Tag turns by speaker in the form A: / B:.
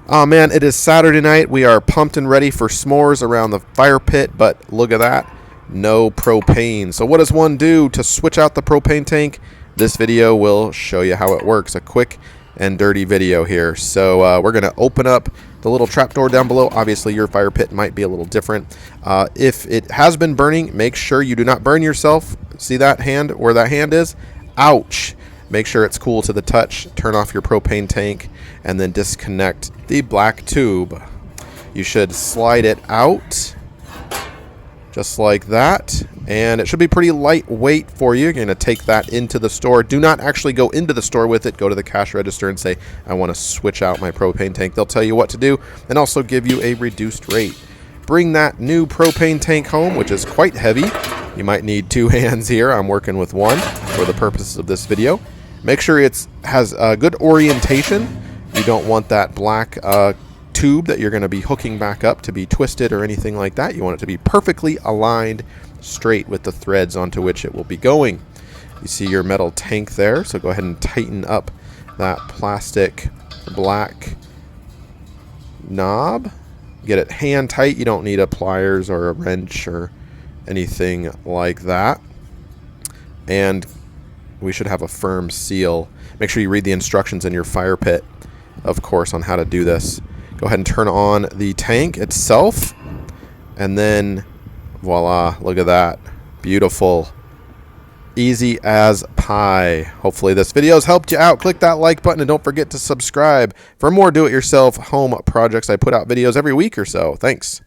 A: Oh man, it is Saturday night. We are pumped and ready for s'mores around the fire pit, but look at that. No propane. So what does one do to switch out the propane tank? This video will show you how it works. A quick and dirty video here. So we're going to open up the little trapdoor down below. Obviously your fire pit might be a little different. If it has been burning, make sure you do not burn yourself. See that hand, where that hand is? Ouch. Make sure it's cool to the touch. Turn off your propane tank and then disconnect the black tube. You should slide it out just like that, and it should be pretty lightweight for you. You're going to take that into the store. Do not actually go into the store with it. Go to the cash register and say, I want to switch out my propane tank. They'll tell you what to do and also give you a reduced rate. Bring that new propane tank home, which is quite heavy. You might need two hands here. I'm working with one for the purposes of this video. Make sure it has a good orientation. You don't want that black tube that you're going to be hooking back up to be twisted or anything like that. You want it to be perfectly aligned straight with the threads onto which it will be going. You see your metal tank there, so go ahead and tighten up that plastic black knob. Get it hand tight. You don't need a pliers or a wrench or anything like that. And we should have a firm seal. Make sure you read the instructions in your fire pit, of course, on how to do this. Go ahead and turn on the tank itself, and then voila, look at that. Beautiful. Easy as pie. Hopefully this video has helped you out. Click that like button and don't forget to subscribe for more do-it-yourself home projects. I put out videos every week or so. Thanks.